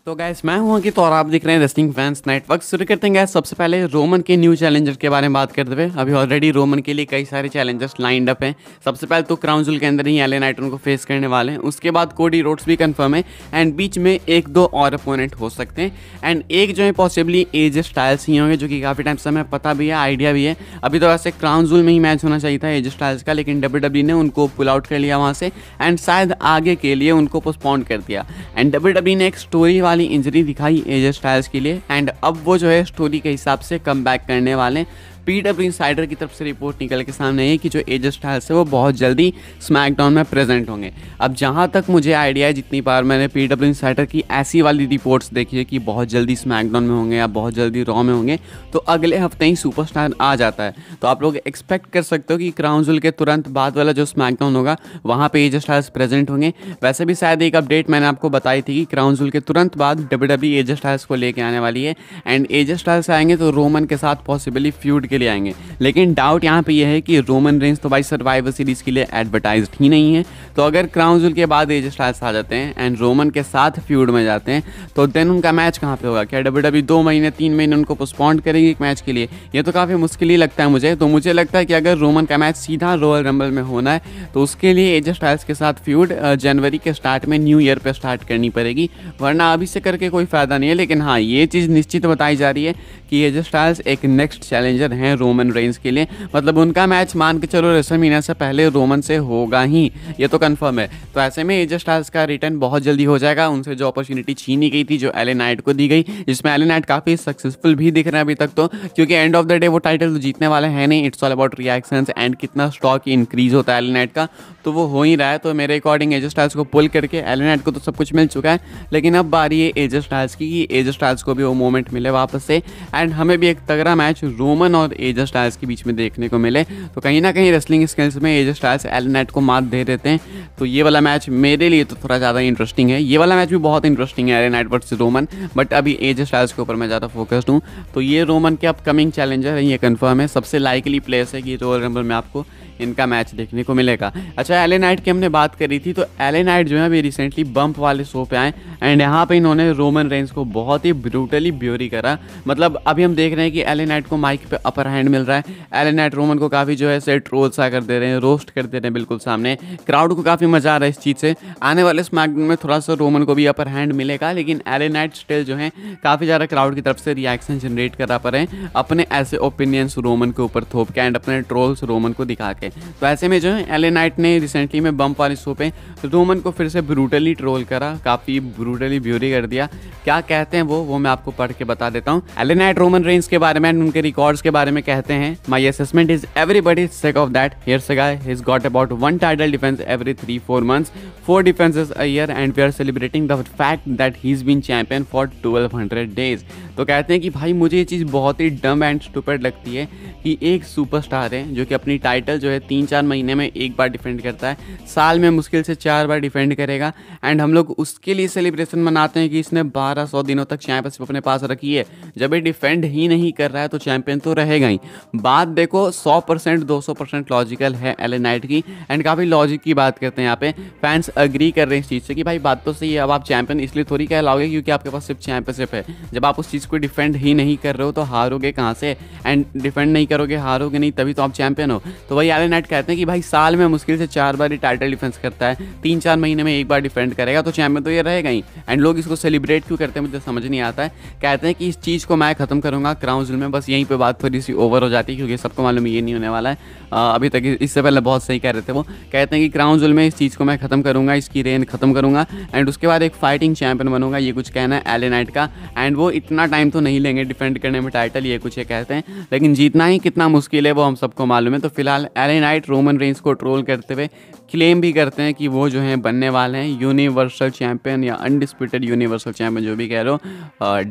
तो गैस मैं हूं अंकित और आप दिख रहे हैं रेसलिंग फैंस नेटवर्क। शुरू करते हैं गैस सबसे पहले रोमन के न्यू चैलेंजर के बारे में बात करते हुए। अभी ऑलरेडी रोमन के लिए कई सारे चैलेंजर्स लाइंड अप हैं। सबसे पहले तो क्राउन जूल के अंदर ही एले नाइट उनको फेस करने वाले हैं। उसके बाद कोडी रोड्स भी कंफर्म है एंड बीच में एक दो और अपोनेंट हो सकते हैं एंड एक जो है पॉसिबली एजे स्टाइल्स ही होंगे, जो कि काफ़ी टाइम से हमें पता भी है, आइडिया भी है। अभी तो वैसे क्राउन जूल में ही मैच होना चाहिए था एजे स्टाइल्स का, लेकिन WWE ने उनको पुल आउट कर लिया वहाँ से एंड शायद आगे के लिए उनको पोस्टपोन कर दिया। एंड WWE ने एक स्टोरी वाली इंजरी दिखाई एजे स्टाइल्स के लिए एंड अब वो जो है स्टोरी के हिसाब से कम बैक करने वाले। PW इनसाइडर की तरफ से रिपोर्ट निकल के सामने है कि जो एजे स्टाइल्स है वो बहुत जल्दी स्मैकडाउन में प्रेजेंट होंगे। अब जहाँ तक मुझे आइडिया है, जितनी बार मैंने PW इनसाइडर की ऐसी वाली रिपोर्ट्स देखी है कि बहुत जल्दी स्मैकडाउन में होंगे या बहुत जल्दी रॉ में होंगे, तो अगले हफ्ते ही सुपरस्टार आ जाता है। तो आप लोग एक्सपेक्ट कर सकते हो कि क्राउन जूल के तुरंत बाद वाला जो स्मैकडाउन होगा वहाँ पे एजे स्टाइल्स प्रेजेंट होंगे। वैसे भी शायद एक अपडेट मैंने आपको बताई थी कि क्राउन जूल के तुरंत बाद WWE एजे स्टाइल्स को लेके आने वाली है एंड एजे स्टाइल्स आएंगे तो रोमन के साथ पॉसिबली फ्यूड के लिए आएंगे। लेकिन डाउट यहाँ पे यह है कि रोमन रेंज तो भाई सर्वाइवर सीरीज के लिए एडवर्टाइज्ड ही नहीं है। तो अगर क्राउन जूल के बाद एजे स्टाइल्स आ जाते हैं एंड रोमन के साथ फ्यूड में जाते हैं तो देन उनका मैच कहाँ पे होगा? क्या WWE 2 महीने 3 महीने उनको पोस्टपोन करेगी एक मैच के लिए? ये तो काफ़ी मुश्किल ही लगता है मुझे। तो मुझे लगता है कि अगर रोमन का मैच सीधा रॉयल रंबल में होना है तो उसके लिए एजे स्टाइल्स के साथ फ्यूड जनवरी के स्टार्ट में न्यू ईयर पे स्टार्ट करनी पड़ेगी, वरना अभी से करके कोई फ़ायदा नहीं है। लेकिन हाँ, ये चीज़ निश्चित बताई जा रही है कि एजे स्टाइल्स एक नेक्स्ट चैलेंजर हैं रोमन रेंज के लिए। मतलब उनका मैच मान के चलो रेसलमेनिया से पहले रोमन से होगा ही, ये तो कंफर्म है। तो ऐसे में एजे स्टाइल्स का रिटर्न बहुत जल्दी हो जाएगा। उनसे जो अपॉर्चुनिटी छीनी गई थी, जो एले नाइट को दी गई, जिसमें एले नाइट काफ़ी सक्सेसफुल भी दिख रहे हैं अभी तक तो, क्योंकि एंड ऑफ द डे वो टाइटल तो जीतने वाले हैं नहीं। It's all about reactions and कितना स्टॉक इंक्रीज होता है एले नाइट का, तो वो हो ही रहा है। तो मेरे अकॉर्डिंग एजे स्टाइल्स को पुल करके एले नाइट को तो सब कुछ मिल चुका है, लेकिन अब बारी है एजे स्टाइल्स की कि एजे स्टाइल्स को भी वो मोमेंट मिले वापस से एंड हमें भी एक तगड़ा मैच रोमन और एजे स्टाइल्स के बीच में देखने को मिले। तो कहीं ना कहीं रेसलिंग स्किल्स में एजे स्टाइल्स एले नाइट को मात दे देते हैं। तो ये वाला मैच मेरे लिए तो थोड़ा ज़्यादा इंटरेस्टिंग है। ये वाला मैच भी बहुत इंटरेस्टिंग है, LA Knight versus Roman, but अभी एजे स्टाइल्स के ऊपर मैं ज़्यादा फोकस्ड हूँ। तो ये रोमन के अपकमिंग चैलेंजर है, ये कंफर्म है। सबसे लाइकली प्लेस है कि रॉयल रंबल में आपको इनका मैच देखने को मिलेगा। अच्छा, एले नाइट की हमने बात करी थी, तो एले नाइट जो है अभी रिसेंटली बम्प वाले शो पे आए एंड यहाँ पे इन्होंने रोमन रेंज को बहुत ही ब्रूटली ब्यूरी करा। मतलब अभी हम देख रहे हैं कि एले नाइट को माइक पे अपर हैंड मिल रहा है। एले नाइट रोमन को काफ़ी जो है से ट्रोल सा कर दे रहे हैं, रोस्ट कर दे रहे हैं बिल्कुल सामने। क्राउड को काफ़ी मजा आ रहा है इस चीज़ से। आने वाले स्मैकडाउन में थोड़ा सा रोमन को भी अपर हैंड मिलेगा, लेकिन एले नाइट स्टिल जो है काफ़ी ज़्यादा क्राउड की तरफ से रिएक्शन जनरेट करा पा रहे हैं अपने ऐसे ओपिनियंस रोमन के ऊपर थोप के एंड अपने ट्रोल्स रोमन को दिखा के। तो ऐसे में जो है एले नाइट ने रिसेंटली में बम्प वाले शो पे रोमन को फिर से ब्रूटली ट्रोल करा, काफ़ी ब्रूटली ब्यूरी कर दिया। क्या कहते हैं वो मैं आपको पढ़ के बता देता हूँ। एले नाइट रोमन रेंज के बारे में एंड उनके रिकॉर्ड्स के बारे में कहते हैं, my assessment is everybody is sick of that. Here's a guy, he has got about 1 title defense every 3-4 months, 4 defenses a year and we are celebrating the fact that he's been champion for 1200 days। तो कहते हैं कि भाई मुझे ये चीज़ बहुत ही डम and stupid लगती है कि एक सुपरस्टार है जो कि अपनी टाइटल जो है 3-4 महीने में एक बार डिफेंड करता है, साल में मुश्किल से 4 बार डिफेंड करेगा एंड हम लोग उसके लिए सेलिब्रेशन मनाते हैं कि इसने 1200 दिनों तक चैंपियनशिप अपने पास रखी है। जब ये डिफेंड ही नहीं कर रहा है तो चैंपियन तो रहेगा ही। बात देखो 100% 200% लॉजिकल है एले नाइट की एंड काफ़ी लॉजिक की बात करते हैं यहाँ पे। फैंस अग्री कर रहे हैं इस चीज़ से कि भाई बात तो सही है, अब आप चैंपियन इसलिए थोड़ी कहलाओगे क्योंकि आपके पास सिर्फ चैंपियनशिप है। जब आप उस चीज़ को डिफेंड ही नहीं कर रहे हो तो हारोगे कहाँ से? एंड डिफेंड नहीं करोगे, हारोगे नहीं, तभी तो आप चैंपियन हो। तो वही एले नाइट कहते हैं कि भाई साल में मुश्किल से 4 बार ही टाइटल डिफेंस करता है, 3-4 महीने में एक बार डिफेंड करेगा तो चैंपियन तो ये रहेगा ही। एंड लोग इसको सेलिब्रेट क्यों करते हैं मुझे समझ नहीं आता है। कहते हैं कि इस चीज़ को मैं खत्म करूँगा क्राउन जूल में, बस यहीं पर बात थोड़ी सी ओवर हो जाती है क्योंकि सबको मालूम ये नहीं होने वाला है। अभी तक इससे पहले बहुत सही कह रहे थे वो, कहते हैं कि क्राउन जूल में इस चीज़ को मैं खत्म करूँगा, इसकी रेन खत्म करूँगा एंड उसके बाद एक फाइटिंग चैंपियन बनूंगा, ये कुछ कहना है एले नाइट का। एंड वो इतना टाइम तो नहीं लेंगे डिफेंड करने में टाइटल, ये कुछ ये कहते हैं, लेकिन जीतना ही कितना मुश्किल है वो हम सबको मालूम है। तो फिलहाल एले नाइट रोमन रेंज को ट्रोल करते हुए क्लेम भी करते हैं कि वो जो हैं बनने वाले हैं यूनिवर्सल चैंपियन या अनडिस्प्यूटेड यूनिवर्सल चैंपियन, जो भी कह रहे हो,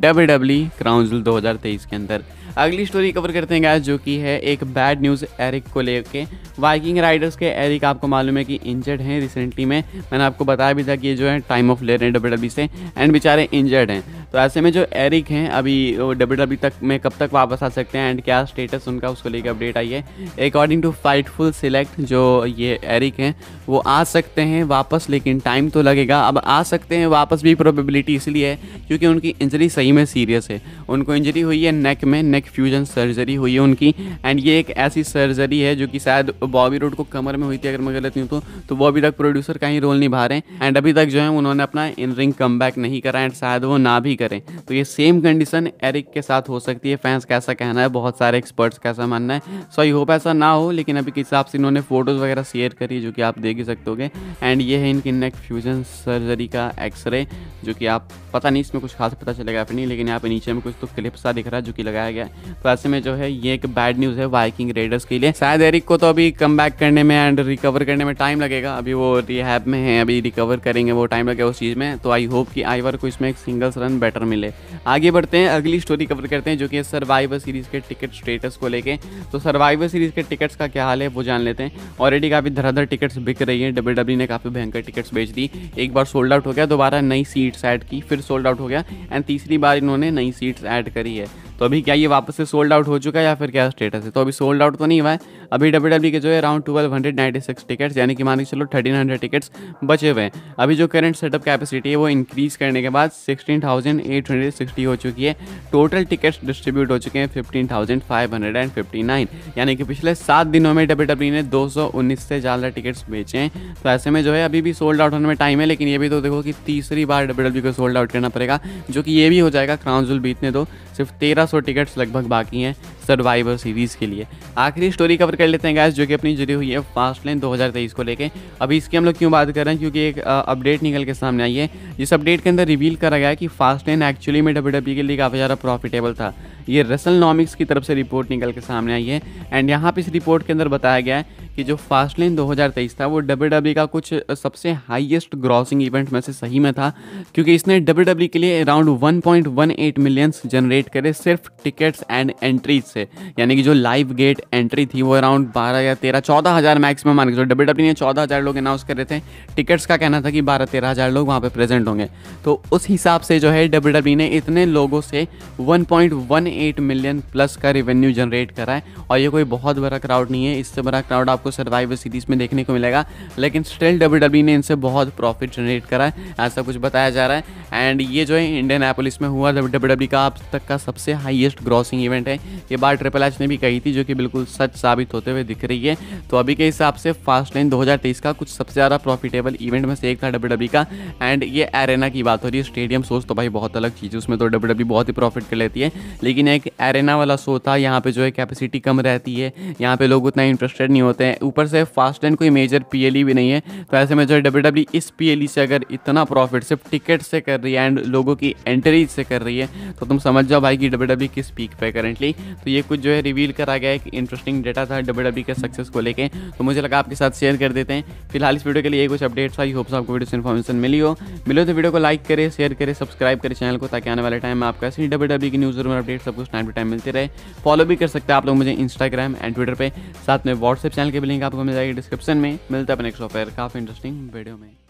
WWE क्राउन जूल 2023 के अंदर। अगली स्टोरी कवर करते हैं गाइस, जो कि है एक बैड न्यूज़ एरिक को लेके। वाइकिंग राइडर्स के एरिक आपको मालूम है कि इंजर्ड हैं रिसेंटली में। मैंने आपको बताया भी था कि ये जो है टाइम ऑफ ले रहे हैं WWE से एंड बेचारे इंजर्ड हैं। तो ऐसे में जो एरिक हैं अभी वो WWE तक में कब तक वापस आ सकते हैं एंड क्या स्टेटस उनका, उसको लेकर अपडेट आई है। अकॉर्डिंग टू फाइटफुल सिलेक्ट जो ये एरिक हैं वो आ सकते हैं वापस, लेकिन टाइम तो लगेगा। अब आ सकते हैं वापस भी प्रोबेबिलिटी इसलिए है क्योंकि उनकी इंजरी सही में सीरियस है। उनको इंजरी हुई है नेक में, नेक फ्यूजन सर्जरी हुई है उनकी। एंड ये एक ऐसी सर्जरी है जो कि शायद बॉबी रोड को कमर में हुई थी अगर मैं गलत नहीं हूँ तो वो अभी तक प्रोड्यूसर का ही रोल निभा रहे हैं। एंड अभी तक जो है उन्होंने अपना इन रिंग कमबैक नहीं करा एंड शायद वो ना भी करें। तो ये सेम कंडीशन एरिक के साथ हो सकती है। फैंस कैसा कहना है, बहुत सारे एक्सपर्ट्स कैसा मानना है। सो आई होप ऐसा ना हो, लेकिन अभी के हिसाब से इन्होंने फोटोज़ वगैरह शेयर करी जो कि आप देख ही सकते होगे। एंड ये है इनकी नेक फ्यूजन सर्जरी का एक्सरे, जो कि आप पता नहीं इसमें कुछ खास पता चलेगा फिर नहीं, लेकिन यहाँ पे नीचे में कुछ तो क्लिप सा दिख रहा है जो कि लगाया गया है। तो ऐसे में जो है ये एक बैड न्यूज़ है वाइकिंग रेडर्स के लिए। शायद एरिक को तो अभी कम बैक करने में एंड रिकवर करने में टाइम लगेगा। अभी वो रिहैब में है, अभी रिकवर करेंगे, वो टाइम लगेगा उस चीज़ में। तो आई होप कि आइवर को इसमें एक सिंगल्स रन बेटर मिले। आगे बढ़ते हैं, अगली स्टोरी कवर करते हैं जो कि सर्वाइवर सीरीज़ के टिकट स्टेटस को लेके। तो सर्वाइवर सीरीज़ के टिकट्स का क्या हाल है वो जान लेते हैं। ऑलरेडी काफ़ी धड़ाधड़ टिकट्स बिक रही है। WWE ने काफ़ी भयंकर टिकट्स बेच दी। एक बार सोल्ड आउट हो गया, दोबारा नई सीट्स ऐड की, फिर सोल्ड आउट हो गया एंड तीसरी बार इन्होंने नई सीट्स ऐड करी है। तो अभी क्या ये वापस से सोल्ड आउट हो चुका है या फिर क्या स्टेटस है? तो अभी सोल्ड आउट तो नहीं हुआ है। अभी WWE के जो है अराउंड 1296 टिकट्स, यानी कि मान के चलो 1300 टिकट्स बचे हुए हैं। अभी जो करंट सेटअप कैपेसिटी है वो इंक्रीज़ करने के बाद 16,860 हो चुकी है। टोटल टिकट्स डिस्ट्रीब्यूट हो चुके हैं 15,559, यानी कि पिछले 7 दिनों में WWE ने 219 से ज़्यादा टिकट्स बेचे हैं। तो ऐसे में जो है अभी भी सोल्ड आउट होने में टाइम है, लेकिन ये भी तो देखो कि तीसरी बार WWE को सोल्ड आउट करना पड़ेगा, जो कि ये भी हो जाएगा क्राउन जूल बीतने दो। सिर्फ 1300 टिकट्स लगभग बाकी हैं सर्वाइवर सीरीज़ के लिए। आखिरी स्टोरी कवर कर लेते हैं गाइस, जो कि अपनी जुड़ी हुई है फास्टलेन 2023 को लेके। अभी इसकी हम लोग क्यों बात कर रहे हैं, क्योंकि एक अपडेट निकल के सामने आई है। जिस अपडेट के अंदर रिवील करा गया है कि फास्टलेन एक्चुअली में WWE के लिए काफ़ी ज़्यादा प्रॉफिटेबल था। ये रेसलनॉमिक्स की तरफ से रिपोर्ट निकल के सामने आई है। एंड यहाँ पे इस रिपोर्ट के अंदर बताया गया है कि जो फास्टलेन 2023 था वो WWE का कुछ सबसे हाईएस्ट ग्रॉसिंग इवेंट में से सही में था, क्योंकि इसने WWE के लिए अराउंड 1.18 मिलियंस जनरेट करे सिर्फ टिकट्स एंड एंट्रीज से। यानी कि जो लाइव गेट एंट्री थी वो अराउंड 12 या 13 14,000 मैक्सिमम मान के जो WWE ने 14,000 लोग अनाउंस कर रहे थे। टिकट्स का कहना था कि 12-13,000 लोग वहाँ पे प्रेजेंट होंगे। तो उस हिसाब से जो है WWE ने इतने लोगों से 1.18 मिलियन प्लस का रेवेन्यू जनरेट करा है। और ये कोई बहुत बड़ा क्राउड नहीं है, इससे बड़ा क्राउड आपको सर्वाइवर सीरीज़ में देखने को मिलेगा, लेकिन स्टिल WWE ने इनसे बहुत प्रॉफिट जनरेट करा है, ऐसा कुछ बताया जा रहा है। एंड ये जो है इंडियनापोलिस में हुआ WWE का अब तक का सबसे हाईएस्ट ग्रॉसिंग इवेंट है। ये बात ट्रिपल एच ने भी कही थी, जो कि बिल्कुल सच साबित होते हुए दिख रही है। तो अभी के हिसाब से फास्टलेन 2023 का कुछ सबसे ज़्यादा प्रॉफिटेबल इवेंट में से एक था WWE का। एंड ये एरेना की बात हो रही है। स्टेडियम शोज तो भाई बहुत अलग चीज़ है, उसमें तो WWE बहुत ही प्रॉफिट कर लेती है, लेकिन एक एरेना वाला शो था, यहाँ पे जो है कैपेसिटी कम रहती है, यहाँ पे लोग उतना इंटरेस्टेड नहीं होते हैं। ऊपर से फास्टलेन कोई मेजर PLE भी नहीं है। तो ऐसे में जो है WWE इस PLE से अगर इतना प्रॉफिट सिर्फ टिकट से कर रही है एंड लोगों की एंट्रीज से कर रही है, तो तुम समझ जाओ भाई कि WWE किस पीक पे करेंटली। तो ये कुछ जो है रिवील करा गया, एक इंटरेस्टिंग डेटा था WWE के सक्सेस को लेके, तो मुझे लगा आपके साथ शेयर कर देते हैं। फिलहाल इस वीडियो के लिए ये कुछ अपडेट्स आई, होप्स आपको वीडियो से इन्फॉर्मेशन मिली हो तो वीडियो को लाइक करें, शेयर करें, सब्सक्राइब करें चैनल को, ताकि आने वाले टाइम में आपको ऐसी WWE की न्यूज़ और अपडेट सब कुछ टाइम टू टाइम मिलते रहे। फॉलो भी कर सकते हैं आप लोग मुझे इंस्टाग्राम एंड ट्विटर पे, साथ में व्हाट्सएप चैनल के भी लिंक आपको मिल जाएगी डिस्क्रिप्शन में। मिलता है नेक्स्ट ऑफर काफ़ी इंटरेस्टिंग वीडियो में।